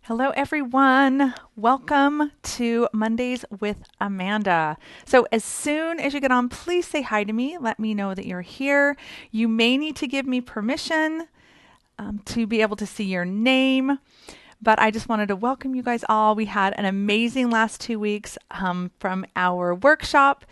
Hello, everyone. Welcome to Mondays with Amanda. So, as soon as you get on, please say hi to me. Let me know that you're here. You may need to give me permission to be able to see your name. But I just wanted to welcome you guys all. We had an amazing last 2 weeks from our workshop.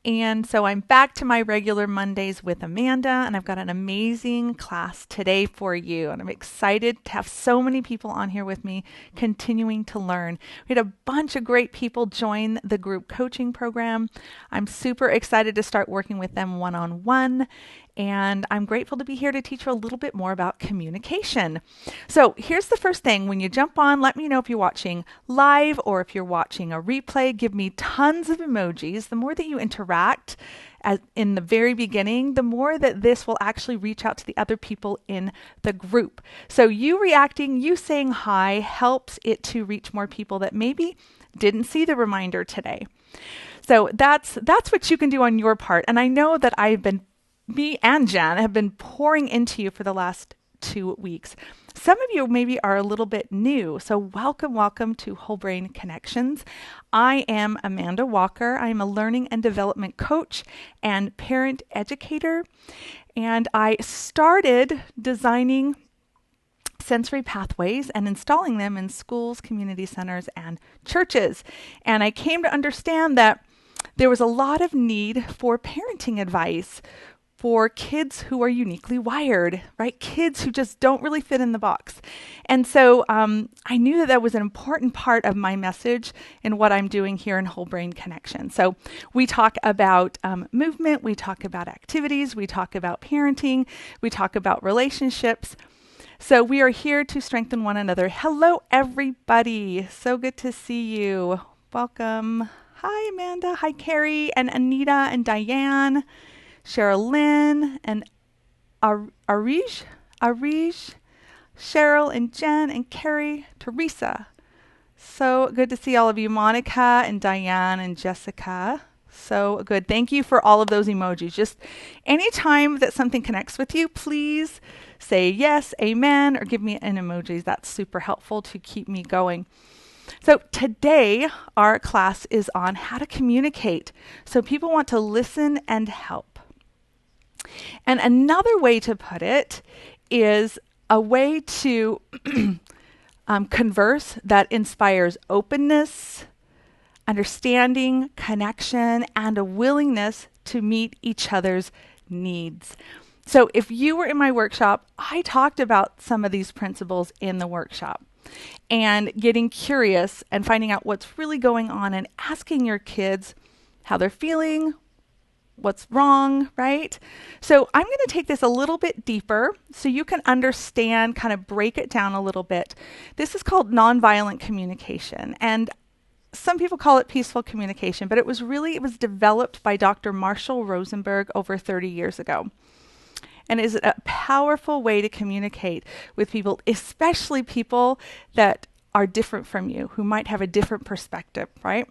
And so I'm back to my regular Mondays with Amanda, and I've got an amazing class today for you. And I'm excited to have so many people on here with me continuing to learn. We had a bunch of great people join the group coaching program. I'm super excited to start working with them one-on-one. And I'm grateful to be here to teach you a little bit more about communication. So here's the first thing. When you jump on, let me know if you're watching live or if you're watching a replay. Give me tons of emojis. The more that you interact in the very beginning, the more that this will actually reach out to the other people in the group. So you reacting, you saying hi helps it to reach more people that maybe didn't see the reminder today. So that's what you can do on your part. And I know that me and Jen have been pouring into you for the last 2 weeks. Some of you maybe are a little bit new. So welcome to Whole Brain Connections. I am Amanda Walker. I'm a learning and development coach and parent educator. And I started designing sensory pathways and installing them in schools, community centers, and churches. And I came to understand that there was a lot of need for parenting advice for kids who are uniquely wired, right? Kids who just don't really fit in the box. And so I knew that was an important part of my message and what I'm doing here in Whole Brain Connection. So we talk about movement, we talk about activities, we talk about parenting, we talk about relationships. So we are here to strengthen one another. Hello, everybody. So good to see you. Welcome. Hi, Amanda. Hi, Carrie and Anita and Diane. Cheryl Lynn and Arish, Cheryl and Jen and Carrie, Teresa. So good to see all of you, Monica and Diane and Jessica. So good. Thank you for all of those emojis. Just anytime that something connects with you, please say yes, amen, or give me an emoji. That's super helpful to keep me going. So today, our class is on how to communicate. So people want to listen and help. And another way to put it is a way to converse that inspires openness, understanding, connection, and a willingness to meet each other's needs. So if you were in my workshop, I talked about some of these principles in the workshop and getting curious and finding out what's really going on and asking your kids how they're feeling, what's wrong, right? So I'm going to take this a little bit deeper so you can understand, kind of break it down a little bit. This is called nonviolent communication, and some people call it peaceful communication, but it was developed by Dr. Marshall Rosenberg over 30 years ago. And is a powerful way to communicate with people, especially people that are different from you, who might have a different perspective, right?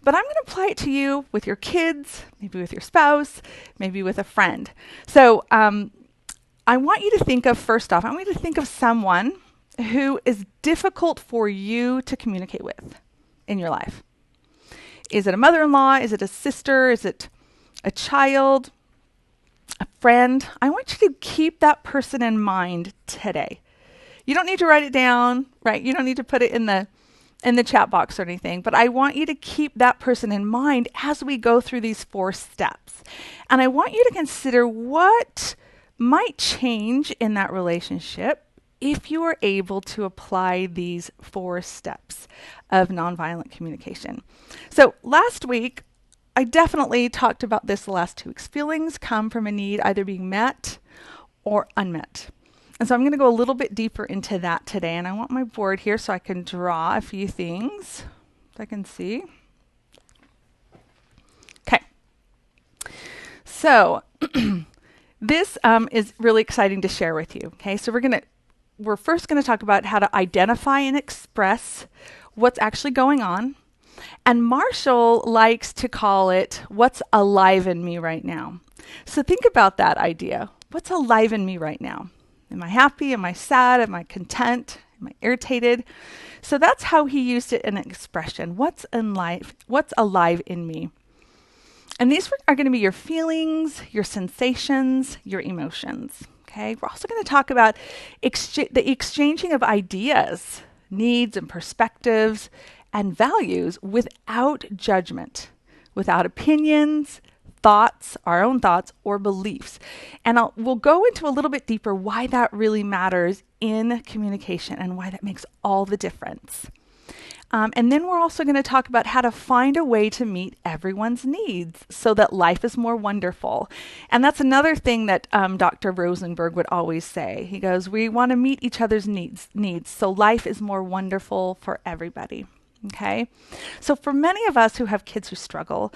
But I'm going to apply it to you with your kids, maybe with your spouse, maybe with a friend. So I want you to think of, first off, I want you to think of someone who is difficult for you to communicate with in your life. Is it a mother-in-law? Is it a sister? Is it a child? A friend? I want you to keep that person in mind today. You don't need to write it down, right? You don't need to put it in the chat box or anything, but I want you to keep that person in mind as we go through these 4 steps. And I want you to consider what might change in that relationship if you are able to apply these 4 steps of nonviolent communication. So last week, I definitely talked about this the last 2 weeks. Feelings come from a need either being met or unmet. And so I'm going to go a little bit deeper into that today. And I want my board here so I can draw a few things so I can see. Okay. So this is really exciting to share with you. Okay. So we're first going to talk about how to identify and express what's actually going on. And Marshall likes to call it what's alive in me right now. So think about that idea. What's alive in me right now? Am I happy? Am I sad? Am I content? Am I irritated? So that's how he used it in an expression. What's alive in me? And these are going to be your feelings, your sensations, your emotions. Okay. We're also going to talk about the exchanging of ideas, needs and perspectives and values without judgment, without opinions, thoughts, our own thoughts or beliefs. And we'll go into a little bit deeper why that really matters in communication and why that makes all the difference. And then we're also going to talk about how to find a way to meet everyone's needs so that life is more wonderful. And that's another thing that Dr. Rosenberg would always say. He goes, we want to meet each other's needs so life is more wonderful for everybody. Okay? So for many of us who have kids who struggle,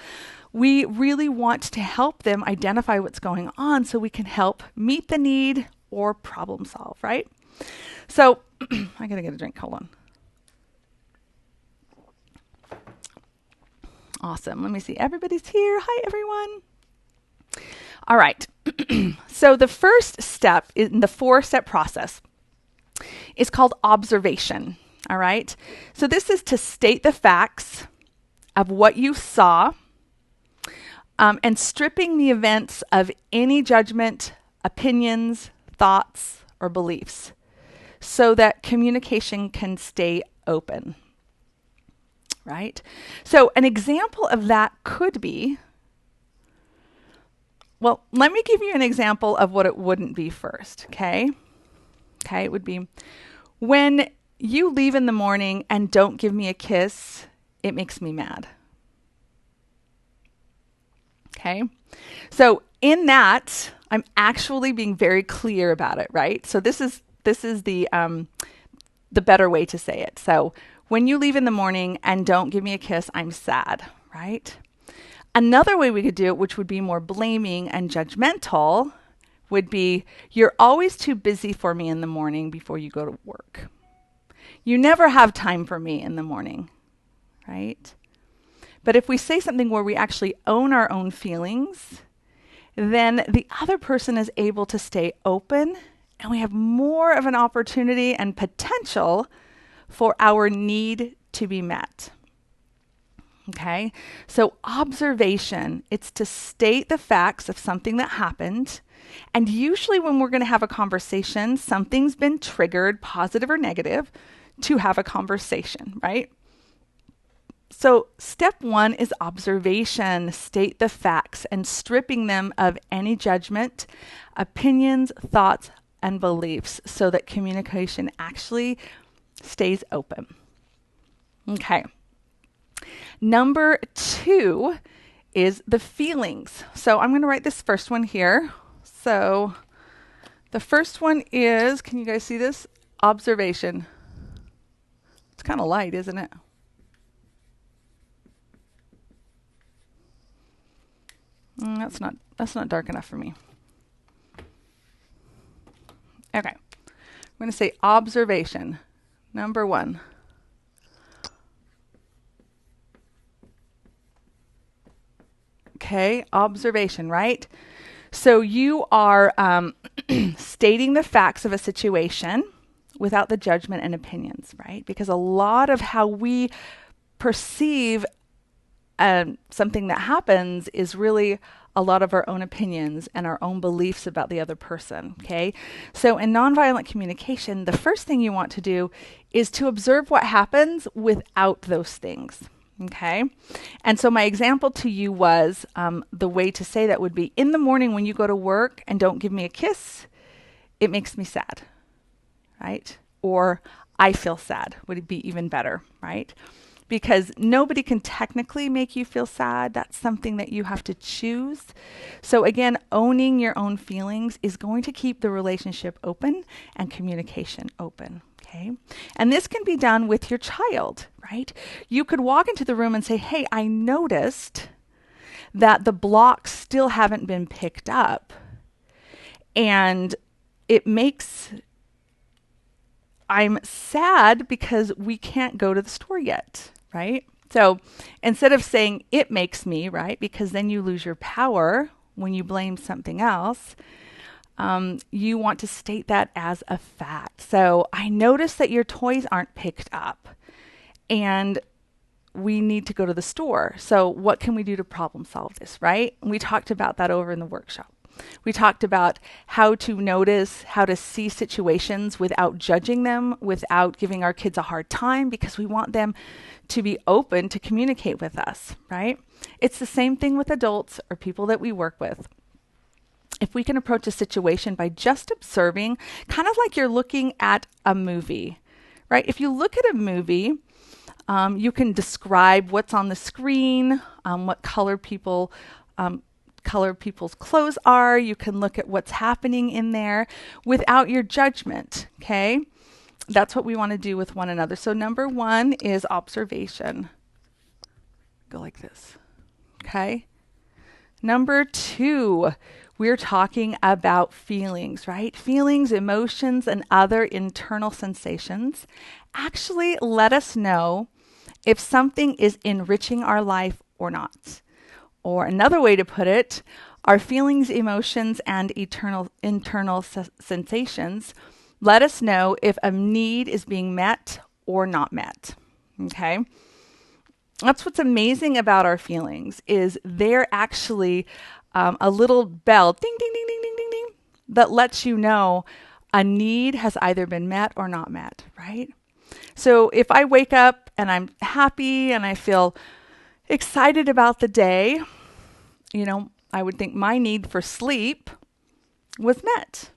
we really want to help them identify what's going on so we can help meet the need or problem solve, right? So I got to get a drink. Hold on. Awesome. Let me see. Everybody's here. Hi, everyone. All right. So the first step in the 4-step process is called observation. All right. So this is to state the facts of what you saw and stripping the events of any judgment, opinions, thoughts, or beliefs so that communication can stay open. Right? So an example of that could be, well, let me give you an example of what it wouldn't be first, okay? Okay, it would be, when you leave in the morning and don't give me a kiss, it makes me mad. Okay? So in that, I'm actually being very clear about it, right? So this is the better way to say it. So when you leave in the morning and don't give me a kiss, I'm sad, right? Another way we could do it, which would be more blaming and judgmental, would be, you're always too busy for me in the morning before you go to work. You never have time for me in the morning, right? But if we say something where we actually own our own feelings, then the other person is able to stay open and we have more of an opportunity and potential for our need to be met. Okay, so observation, it's to state the facts of something that happened. And usually when we're going to have a conversation, something's been triggered, positive or negative, to have a conversation, right? So step 1 is observation, state the facts and stripping them of any judgment, opinions, thoughts, and beliefs so that communication actually stays open. Okay. Number 2 is the feelings. So I'm going to write this first one here. So the first one is, can you guys see this? Observation. It's kind of light, isn't it? That's not dark enough for me. Okay. I'm going to say observation. Number 1. Okay, observation, right? So you are stating the facts of a situation without the judgment and opinions, right? Because a lot of how we perceive something that happens is really a lot of our own opinions and our own beliefs about the other person, okay? So in nonviolent communication, the first thing you want to do is to observe what happens without those things, okay? And so my example to you was, the way to say that would be, in the morning when you go to work and don't give me a kiss, it makes me sad, right? Or I feel sad would be even better, right? Because nobody can technically make you feel sad. That's something that you have to choose. So again, owning your own feelings is going to keep the relationship open and communication open. Okay. And this can be done with your child, right? You could walk into the room and say, hey, I noticed that the blocks still haven't been picked up. And I'm sad because we can't go to the store yet, right? So instead of saying it makes me, right, because then you lose your power when you blame something else, you want to state that as a fact. So I noticed that your toys aren't picked up and we need to go to the store. So what can we do to problem solve this, right? We talked about that over in the workshop. We talked about how to notice, how to see situations without judging them, without giving our kids a hard time, because we want them to be open to communicate with us, right? It's the same thing with adults or people that we work with. If we can approach a situation by just observing, kind of like you're looking at a movie, right? If you look at a movie, you can describe what's on the screen, what color people's clothes are. You can look at what's happening in there without your judgment, okay? That's what we want to do with one another. So number one is observation. Go like this, okay? Number two, we're talking about feelings, right? Feelings, emotions, and other internal sensations actually let us know if something is enriching our life or not. Or another way to put it, our feelings, emotions, and internal sensations let us know if a need is being met or not met. Okay? That's what's amazing about our feelings is they're actually a little bell, ding, ding, ding, ding, ding, ding, ding, that lets you know a need has either been met or not met, right? So if I wake up and I'm happy and I feel excited about the day, I would think my need for sleep was met.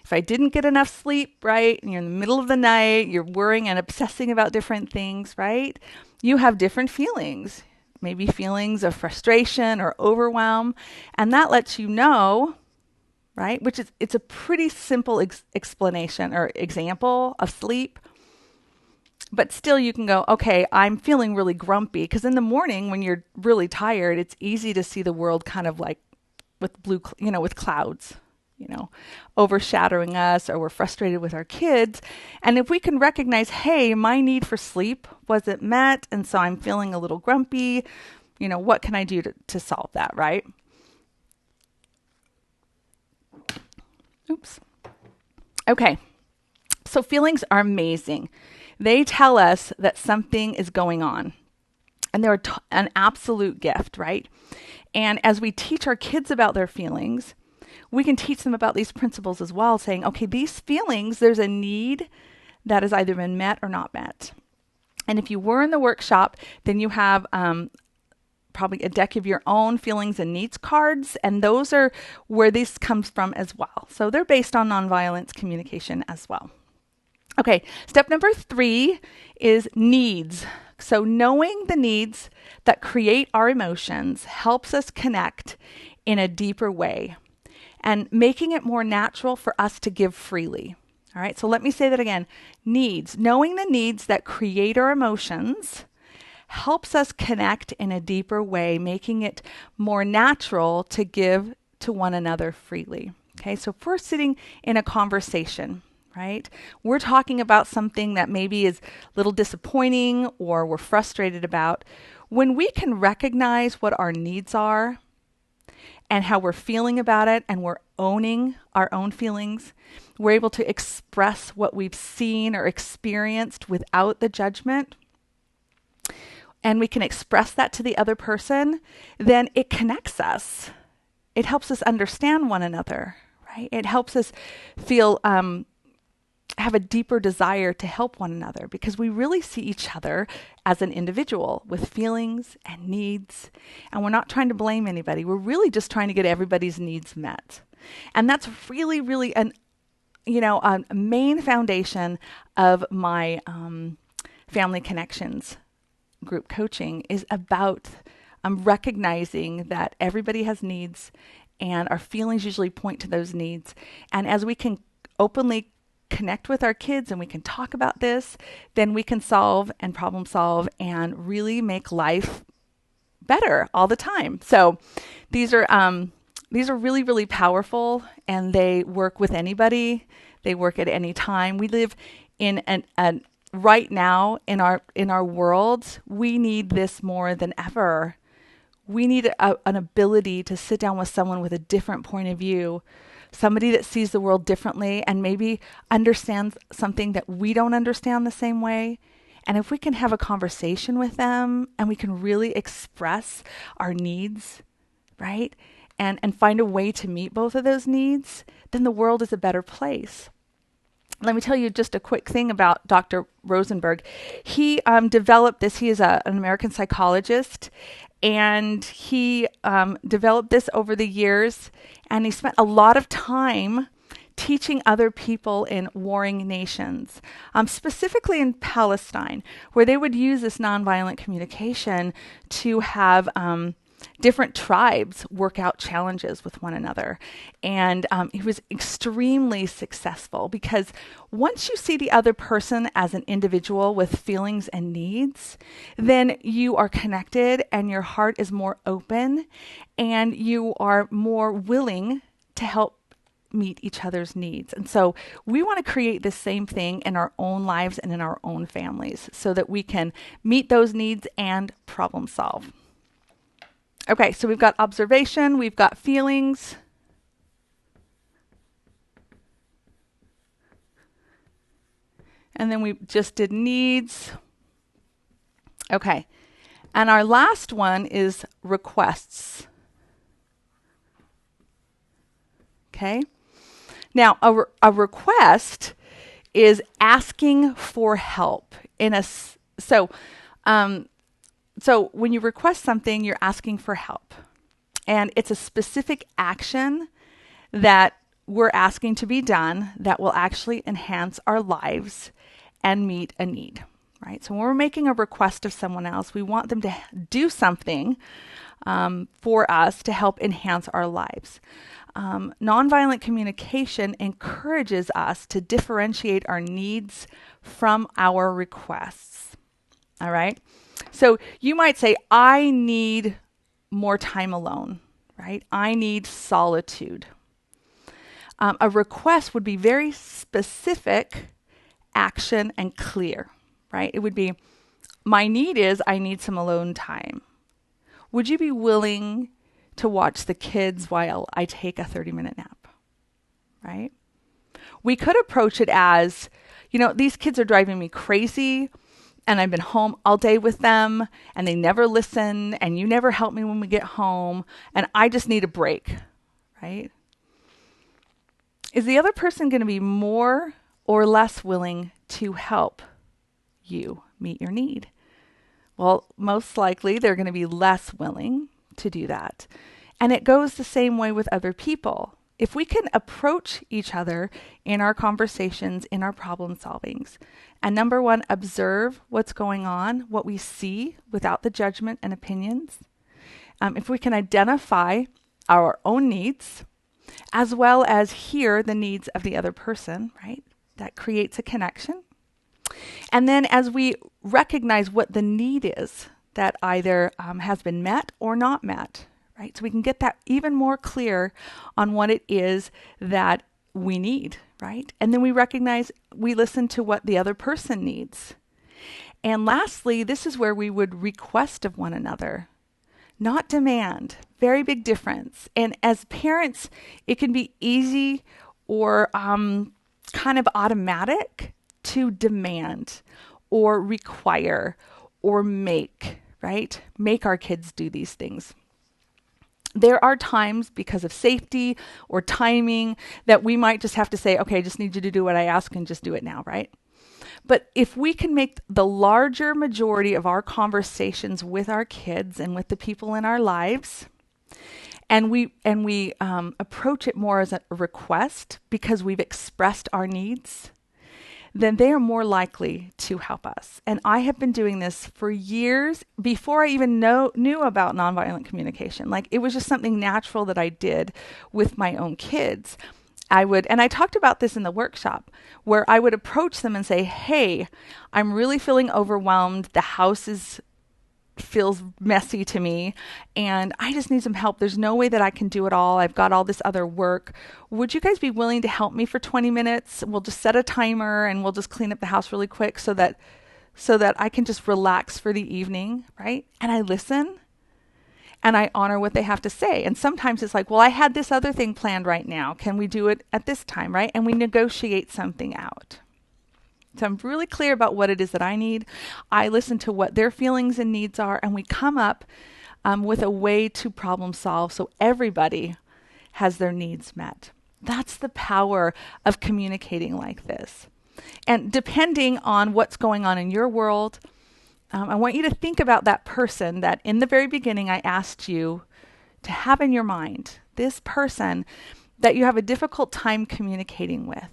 If I didn't get enough sleep, right, and you're in the middle of the night, you're worrying and obsessing about different things, right, you have different feelings, maybe feelings of frustration or overwhelm, and that lets you know, right, it's a pretty simple explanation or example of sleep. But still you can go, okay, I'm feeling really grumpy, because in the morning when you're really tired, it's easy to see the world kind of like with with clouds, overshadowing us, or we're frustrated with our kids. And if we can recognize, hey, my need for sleep wasn't met, and so I'm feeling a little grumpy, what can I do to solve that, right? Oops. Okay. So feelings are amazing. They tell us that something is going on, and they're an absolute gift, right? And as we teach our kids about their feelings, we can teach them about these principles as well, saying, okay, these feelings, there's a need that has either been met or not met. And if you were in the workshop, then you have probably a deck of your own feelings and needs cards, and those are where this comes from as well. So they're based on nonviolence communication as well. Okay, step number 3 is needs. So knowing the needs that create our emotions helps us connect in a deeper way and making it more natural for us to give freely. All right, so let me say that again. Needs. Knowing the needs that create our emotions helps us connect in a deeper way, making it more natural to give to one another freely. Okay, so if we're sitting in a conversation, right, we're talking about something that maybe is a little disappointing or we're frustrated about, when we can recognize what our needs are and how we're feeling about it, and we're owning our own feelings, we're able to express what we've seen or experienced without the judgment, and we can express that to the other person, then it connects us. It helps us understand one another, right? It helps us feel, have a deeper desire to help one another, because we really see each other as an individual with feelings and needs, and we're not trying to blame anybody. We're really just trying to get everybody's needs met. And that's really, really a main foundation of my Family Connections group coaching is about recognizing that everybody has needs, and our feelings usually point to those needs. And as we can openly connect with our kids and we can talk about this, then we can solve and problem solve and really make life better all the time. So these are really, really powerful, and they work with anybody. They work at any time. We live in an right now in our world, we need this more than ever. We need an ability to sit down with someone with a different point of view somebody that sees the world differently and maybe understands something that we don't understand the same way. And if we can have a conversation with them and we can really express our needs, right? And find a way to meet both of those needs, then the world is a better place. Let me tell you just a quick thing about Dr. Rosenberg. He developed this. He is an American psychologist, and he developed this over the years, and he spent a lot of time teaching other people in warring nations, specifically in Palestine, where they would use this nonviolent communication to have different tribes work out challenges with one another. And he was extremely successful because once you see the other person as an individual with feelings and needs, then you are connected and your heart is more open and you are more willing to help meet each other's needs. And so we want to create the same thing in our own lives and in our own families so that we can meet those needs and problem solve. Okay, so we've got observation, we've got feelings. And then we just did needs. Okay, and our last one is requests. Okay, now a request is asking for help in a So when you request something, you're asking for help. And it's a specific action that we're asking to be done that will actually enhance our lives and meet a need, right? So when we're making a request of someone else, we want them to do something for us to help enhance our lives. Nonviolent communication encourages us to differentiate our needs from our requests, all right? So you might say, I need more time alone, right? I need solitude. A request would be very specific, action, and clear, right? It would be, my need is I need some alone time. Would you be willing to watch the kids while I take a 30-minute nap, right? We could approach it as, these kids are driving me crazy, and I've been home all day with them, and they never listen, and you never help me when we get home, and I just need a break, right? Is the other person going to be more or less willing to help you meet your need? Well, most likely they're going to be less willing to do that. And it goes the same way with other people. If we can approach each other in our conversations, in our problem solvings, and number one, observe what's going on, what we see without the judgment and opinions. If we can identify our own needs, as well as hear the needs of the other person, right? That creates a connection. And then as we recognize what the need is that either has been met or not met, right? So we can get that even more clear on what it is that we need, right? And then we listen to what the other person needs. And lastly, this is where we would request of one another, not demand. Very big difference. And as parents, it can be easy or kind of automatic to demand or require or make, right? Make our kids do these things. There are times because of safety or timing that we might just have to say, okay, I just need you to do what I ask and just do it now, right? But if we can make the larger majority of our conversations with our kids and with the people in our lives, and we approach it more as a request because we've expressed our needs, then they are more likely to help us. And I have been doing this for years before I even knew about nonviolent communication. Like, it was just something natural that I did with my own kids. And I talked about this in the workshop, where I would approach them and say, hey, I'm really feeling overwhelmed. The house feels messy to me, and I just need some help. There's no way that I can do it all. I've got all this other work. Would you guys be willing to help me for 20 minutes? We'll just set a timer and we'll just clean up the house really quick so that I can just relax for the evening, right? And I listen. and I honor what they have to say. And sometimes it's like, well, I had this other thing planned right now. Can we do it at this time, right? And we negotiate something out. So I'm really clear about what it is that I need. I listen to what their feelings and needs are, and we come up with a way to problem solve so everybody has their needs met. That's the power of communicating like this. And depending on what's going on in your world, I want you to think about that person that in the very beginning I asked you to have in your mind, this person that you have a difficult time communicating with.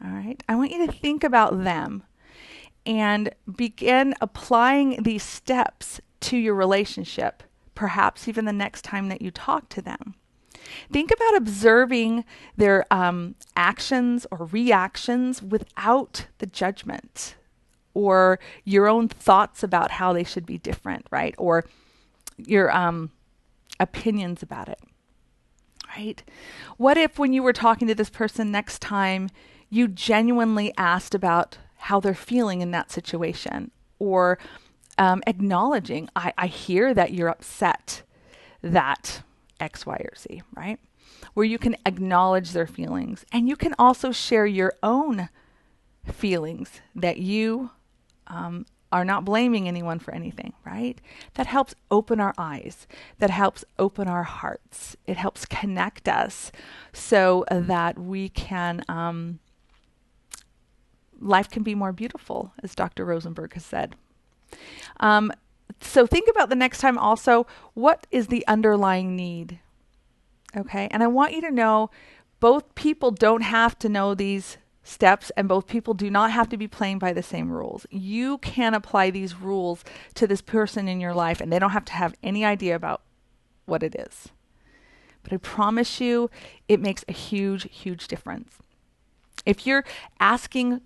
All right. I want you to think about them and begin applying these steps to your relationship, perhaps even the next time that you talk to them. Think about observing their actions or reactions without the judgment or your own thoughts about how they should be different, right? Or your opinions about it, right? What if when you were talking to this person next time, you genuinely asked about how they're feeling in that situation, or acknowledging, I hear that you're upset that X, Y, or Z, right? Where you can acknowledge their feelings. And you can also share your own feelings that you are not blaming anyone for anything, right? That helps open our eyes. That helps open our hearts. It helps connect us so that we can, life can be more beautiful, as Dr. Rosenberg has said. So think about the next time also, what is the underlying need? Okay, and I want you to know both people don't have to know these steps, and both people do not have to be playing by the same rules. You can apply these rules to this person in your life, and they don't have to have any idea about what it is. But I promise you, it makes a huge, huge difference. If you're asking,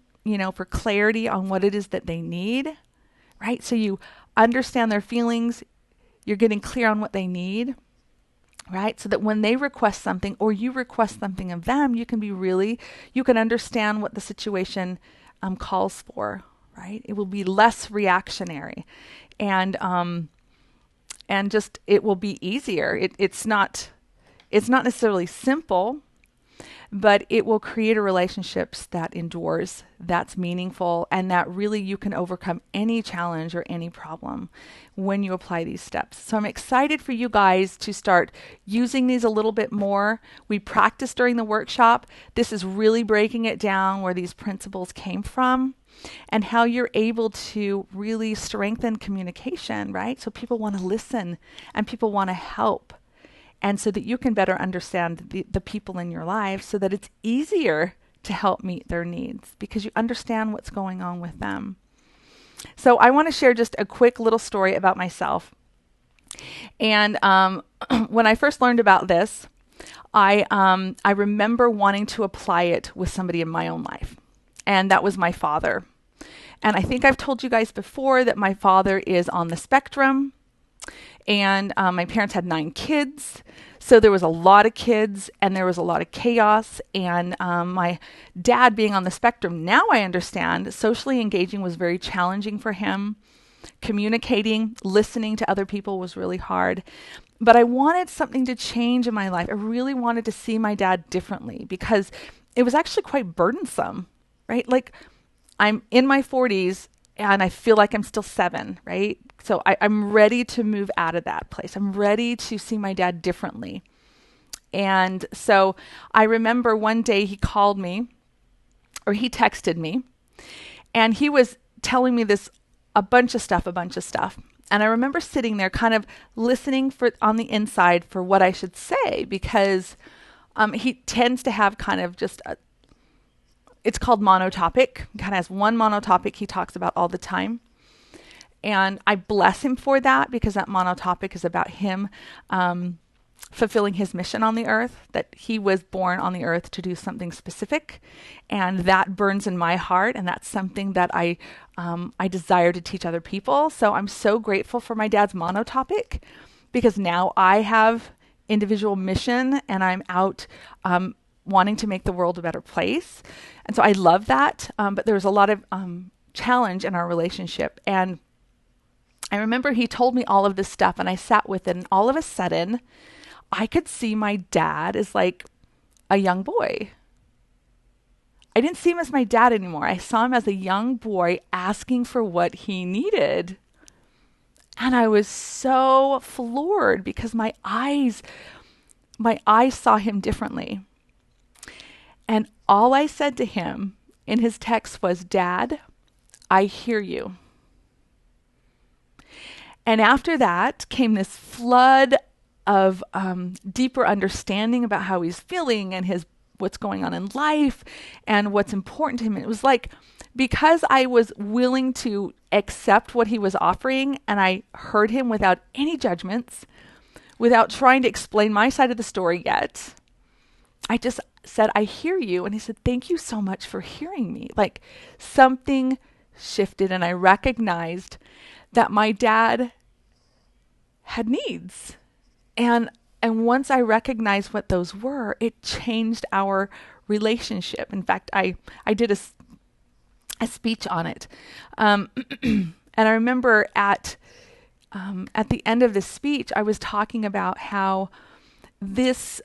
for clarity on what it is that they need, right? So you understand their feelings, you're getting clear on what they need, right? So that when they request something or you request something of them, you can understand what the situation calls for, right? It will be less reactionary, and just it will be easier. It's not necessarily simple, but it will create a relationship that endures, that's meaningful, and that really you can overcome any challenge or any problem when you apply these steps. So I'm excited for you guys to start using these a little bit more. We practiced during the workshop. This is really breaking it down where these principles came from and how you're able to really strengthen communication, right? So people want to listen and people want to help. And so that you can better understand the people in your life so that it's easier to help meet their needs because you understand what's going on with them. So I want to share just a quick little story about myself. And when I first learned about this, I remember wanting to apply it with somebody in my own life. And that was my father. And I think I've told you guys before that my father is on the spectrum. And my parents had 9 kids, so there was a lot of kids and there was a lot of chaos. And my dad being on the spectrum, now I understand, socially engaging was very challenging for him. Communicating, listening to other people was really hard. But I wanted something to change in my life. I really wanted to see my dad differently because it was actually quite burdensome, right? Like I'm in my 40s and I feel like I'm still 7, right? So I'm ready to move out of that place. I'm ready to see my dad differently. And so I remember one day he called me, or he texted me, and he was telling me a bunch of stuff. And I remember sitting there kind of listening on the inside for what I should say, because he tends to have kind of just it's called monotopic. He kind of has one monotopic he talks about all the time. And I bless him for that because that monotopic is about him fulfilling his mission on the earth, that he was born on the earth to do something specific. And that burns in my heart. And that's something that I desire to teach other people. So I'm so grateful for my dad's monotopic because now I have individual mission and I'm out wanting to make the world a better place. And so I love that. But there was a lot of challenge in our relationship. And I remember he told me all of this stuff and I sat with it, and all of a sudden I could see my dad as like a young boy. I didn't see him as my dad anymore. I saw him as a young boy asking for what he needed. And I was so floored because my eyes saw him differently. And all I said to him in his text was, "Dad, I hear you." And after that came this flood of deeper understanding about how he's feeling and his what's going on in life and what's important to him. It was like, because I was willing to accept what he was offering and I heard him without any judgments, without trying to explain my side of the story yet, I just said, "I hear you." And he said, "Thank you so much for hearing me." Like something shifted and I recognized that my dad had needs. And once I recognized what those were, it changed our relationship. In fact, I did a speech on it. And I remember at the end of this speech, I was talking about how this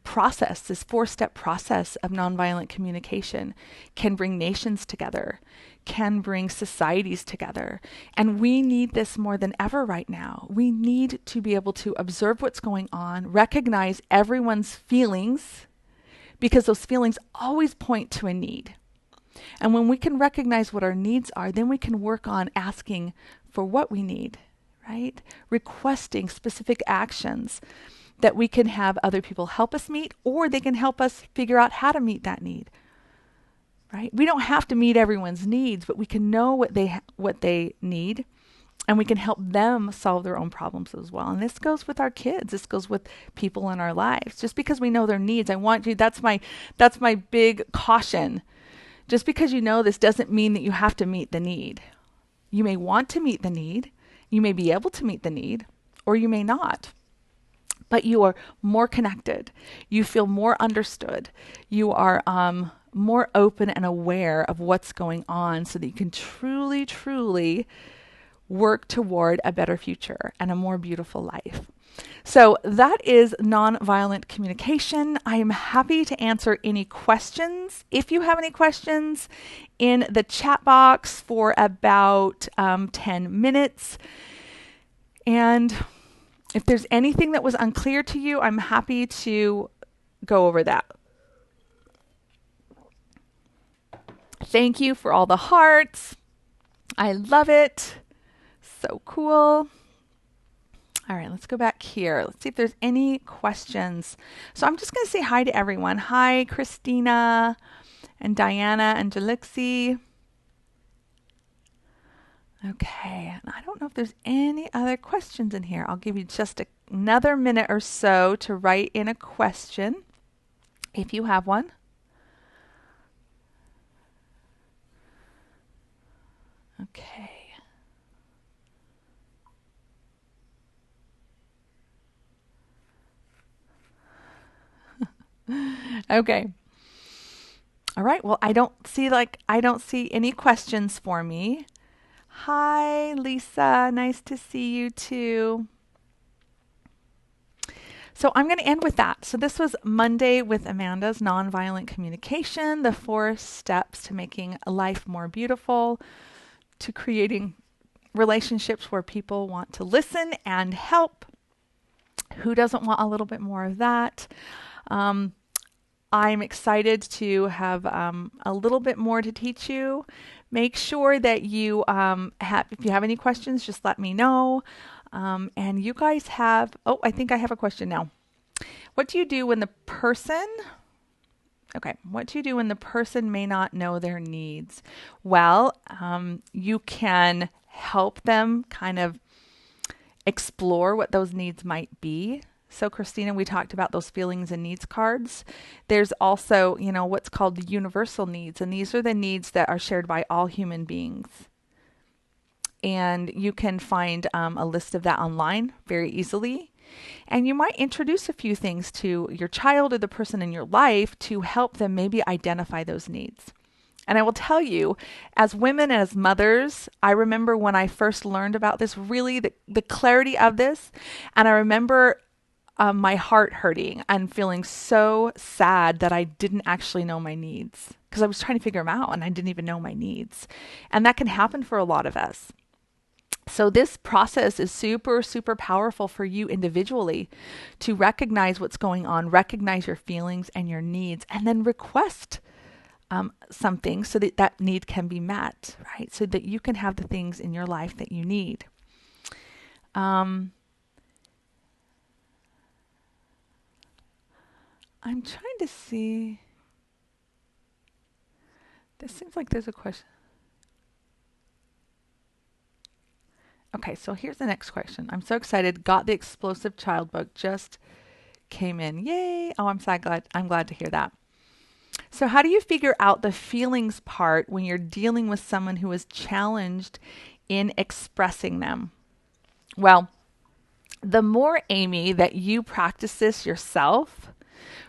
process, this 4-step process of nonviolent communication, can bring nations together, can bring societies together. And we need this more than ever right now. We need to be able to observe what's going on, recognize everyone's feelings, because those feelings always point to a need. And when we can recognize what our needs are, then we can work on asking for what we need, right? Requesting specific actions that we can have other people help us meet, or they can help us figure out how to meet that need. Right? We don't have to meet everyone's needs, but we can know what they need, and we can help them solve their own problems as well. And this goes with our kids. This goes with people in our lives. Just because we know their needs, that's my big caution. Just because you know this doesn't mean that you have to meet the need. You may want to meet the need, you may be able to meet the need, or you may not. But you are more connected. You feel more understood. You are more open and aware of what's going on, so that you can truly, truly work toward a better future and a more beautiful life. So that is nonviolent communication. I am happy to answer any questions. If you have any questions, in the chat box for about 10 minutes. And if there's anything that was unclear to you, I'm happy to go over that. Thank you for all the hearts. I love it. So cool. All right, let's go back here. Let's see if there's any questions. So I'm just going to say hi to everyone. Hi, Christina and Diana and Jalixi. Okay, and I don't know if there's any other questions in here. I'll give you just another minute or so to write in a question if you have one. Okay. Okay. All right. Well, I don't see any questions for me. Hi, Lisa. Nice to see you too. So I'm going to end with that. So this was Monday with Amanda's Nonviolent Communication, the 4 steps to making life more beautiful, to creating relationships where people want to listen and help. Who doesn't want a little bit more of that? I'm excited to have a little bit more to teach you. Make sure that you if you have any questions, just let me know. And you guys have, I think I have a question now. What do you do when the person may not know their needs? Well, you can help them kind of explore what those needs might be. So Christina, we talked about those feelings and needs cards. There's also, what's called the universal needs, and these are the needs that are shared by all human beings. And you can find a list of that online very easily. And you might introduce a few things to your child or the person in your life to help them maybe identify those needs. And I will tell you, as women, as mothers, I remember when I first learned about this, really the clarity of this. And I remember my heart hurting and feeling so sad that I didn't actually know my needs because I was trying to figure them out and I didn't even know my needs. And that can happen for a lot of us. So this process is super, super powerful for you individually to recognize what's going on, recognize your feelings and your needs, and then request something so that that need can be met, right? So that you can have the things in your life that you need. I'm trying to see. This seems like there's a question. Okay, so here's the next question. I'm so excited. Got the Explosive Child book. Just came in. Yay. Oh, I'm glad to hear that. So how do you figure out the feelings part when you're dealing with someone who is challenged in expressing them? Well, the more, Amy, that you practice this yourself,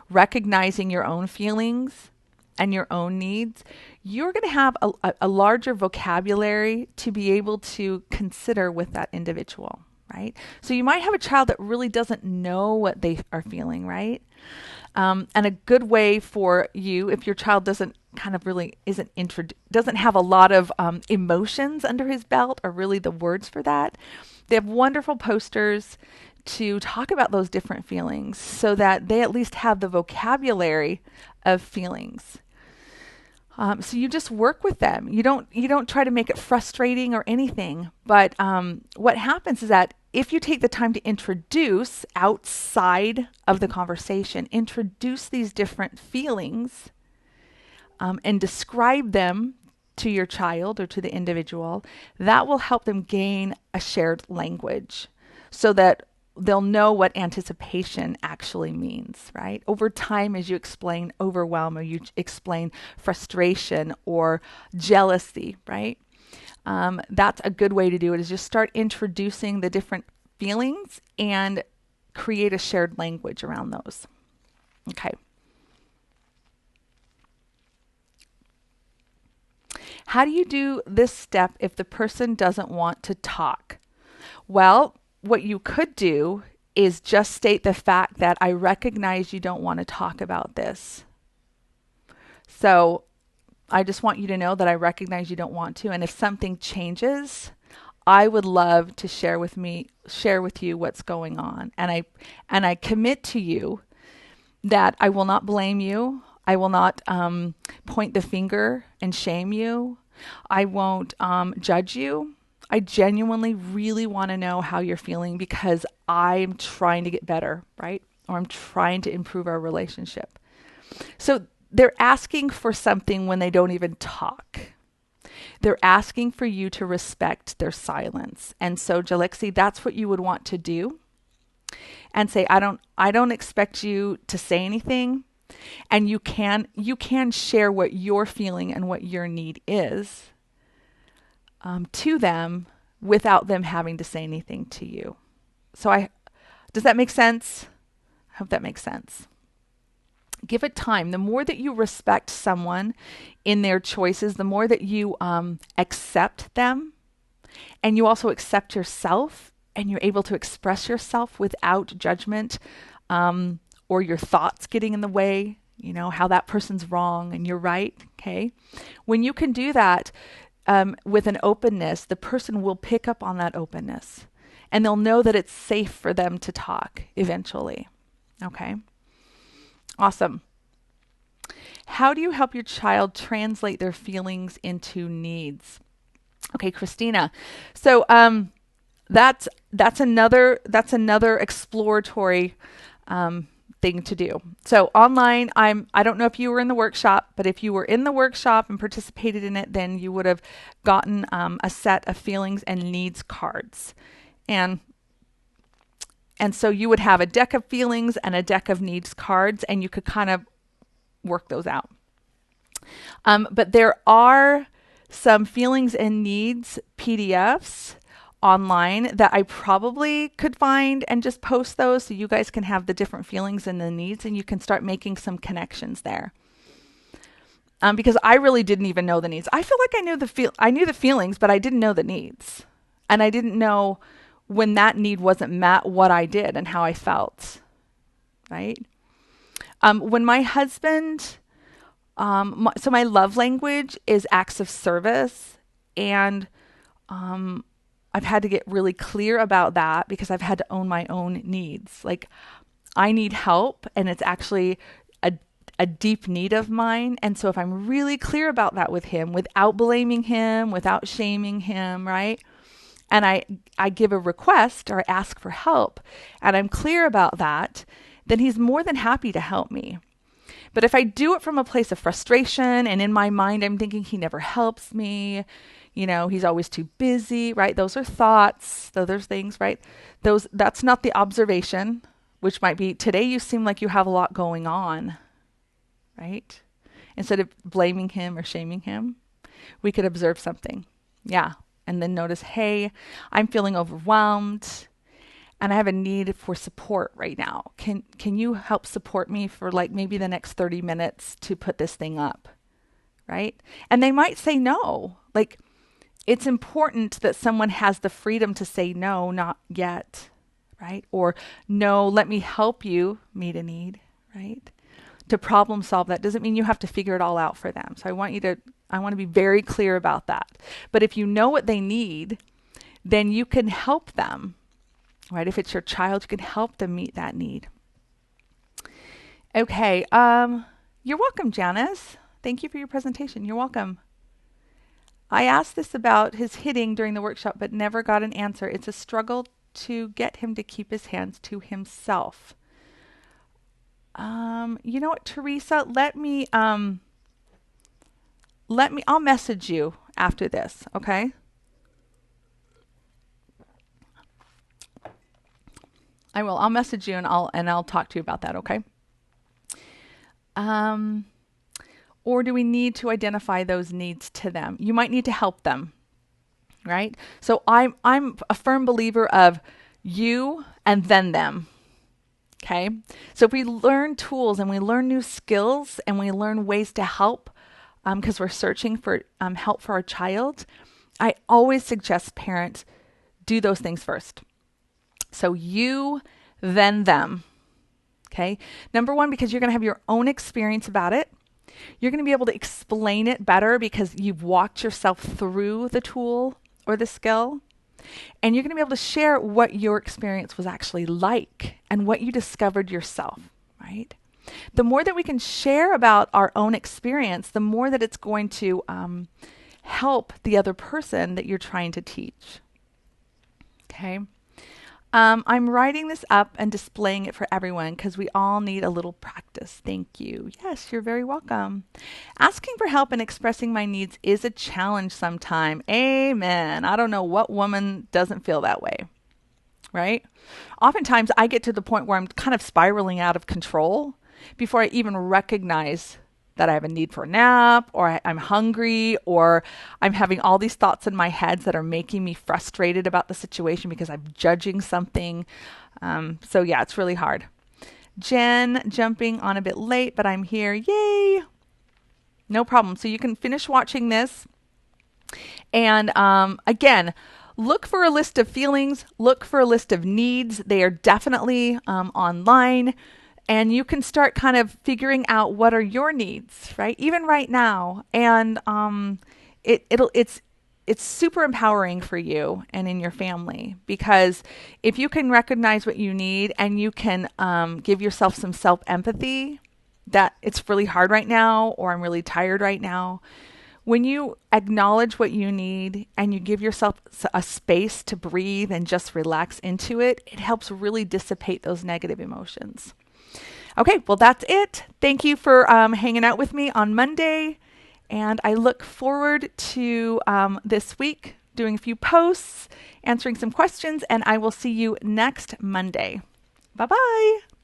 recognizing your own feelings and your own needs, you're going to have a larger vocabulary to be able to consider with that individual, right? So you might have a child that really doesn't know what they are feeling, right? And a good way for you, if your child doesn't kind of really doesn't have a lot of emotions under his belt or really the words for that, they have wonderful posters to talk about those different feelings so that they at least have the vocabulary of feelings. So you just work with them. You don't try to make it frustrating or anything. But what happens is that if you take the time to introduce outside of the conversation, introduce these different feelings and describe them to your child or to the individual, that will help them gain a shared language so that they'll know what anticipation actually means, right? Over time, as you explain overwhelm or you explain frustration or jealousy, right? That's a good way to do it, is just start introducing the different feelings and create a shared language around those. Okay. How do you do this step if the person doesn't want to talk? Well, what you could do is just state the fact that I recognize you don't want to talk about this. So I just want you to know that I recognize you don't want to. And if something changes, I would love to share with you what's going on. And I commit to you that I will not blame you. I will not point the finger and shame you. I won't judge you. I genuinely really want to know how you're feeling because I'm trying to get better, right? Or I'm trying to improve our relationship. So they're asking for something when they don't even talk. They're asking for you to respect their silence. And so, Jalexi, that's what you would want to do. And say, I don't expect you to say anything. And you can share what you're feeling and what your need is to them without them having to say anything to you. So does that make sense? I hope that makes sense. Give it time. The more that you respect someone in their choices, the more that you accept them, and you also accept yourself, and you're able to express yourself without judgment or your thoughts getting in the way, how that person's wrong and you're right, okay? When you can do that with an openness, the person will pick up on that openness, and they'll know that it's safe for them to talk eventually, okay? Awesome. How do you help your child translate their feelings into needs? Okay, Christina. So that's another exploratory thing to do. So online, I don't know if you were in the workshop, but if you were in the workshop and participated in it, then you would have gotten a set of feelings and needs cards. And so you would have a deck of feelings and a deck of needs cards, and you could kind of work those out. But there are some feelings and needs PDFs online that I probably could find and just post those so you guys can have the different feelings and the needs, and you can start making some connections there. because I really didn't even know the needs. I feel like I knew the feelings, but I didn't know the needs, and I didn't know when that need wasn't met what I did and how I felt. Right? When my husband, so my love language is acts of service, and I've had to get really clear about that because I've had to own my own needs. Like, I need help, and it's actually a deep need of mine. And so if I'm really clear about that with him, without blaming him, without shaming him, right? And I give a request or ask for help, and I'm clear about that, then he's more than happy to help me. But if I do it from a place of frustration, and in my mind I'm thinking he never helps me, he's always too busy, right? Those are thoughts, those are things, right? That's not the observation, which might be, today you seem like you have a lot going on, right? Instead of blaming him or shaming him, we could observe something. Yeah. And then notice, hey, I'm feeling overwhelmed and I have a need for support right now. Can you help support me for like maybe the next 30 minutes to put this thing up? Right? And they might say no. Like, it's important that someone has the freedom to say no, not yet, right? Or no, let me help you meet a need, right? To problem solve that doesn't mean you have to figure it all out for them. So I want to be very clear about that. But if you know what they need, then you can help them, right? If it's your child, you can help them meet that need. Okay. You're welcome, Janice. Thank you for your presentation. You're welcome. I asked this about his hitting during the workshop, but never got an answer. It's a struggle to get him to keep his hands to himself. You know what, Teresa, I'll message you after this, okay? I will. I'll message you and I'll talk to you about that, okay? Or do we need to identify those needs to them? You might need to help them, right? So I'm a firm believer of you and then them. Okay, so if we learn tools and we learn new skills and we learn ways to help, because we're searching for help for our child, I always suggest parents do those things first. So you, then them. Okay, number one, because you're going to have your own experience about it. You're going to be able to explain it better because you've walked yourself through the tool or the skill. And you're going to be able to share what your experience was actually like and what you discovered yourself, right? The more that we can share about our own experience, the more that it's going to help the other person that you're trying to teach. Okay. I'm writing this up and displaying it for everyone because we all need a little practice. Thank you. Yes, you're very welcome. Asking for help and expressing my needs is a challenge sometime. Amen. I don't know what woman doesn't feel that way, right? Oftentimes I get to the point where I'm kind of spiraling out of control before I even recognize that I have a need for a nap, or I'm hungry, or I'm having all these thoughts in my head that are making me frustrated about the situation because I'm judging something. So yeah, it's really hard. Jen, jumping on a bit late, but I'm here. Yay! No problem. So you can finish watching this. And again, look for a list of feelings. Look for a list of needs. They are definitely online. And you can start kind of figuring out what are your needs, right? Even right now. And it's super empowering for you and in your family, because if you can recognize what you need and you can give yourself some self-empathy, that it's really hard right now, or I'm really tired right now. When you acknowledge what you need and you give yourself a space to breathe and just relax into it, it helps really dissipate those negative emotions. Okay, well, that's it. Thank you for hanging out with me on Monday. And I look forward to this week doing a few posts, answering some questions, and I will see you next Monday. Bye-bye.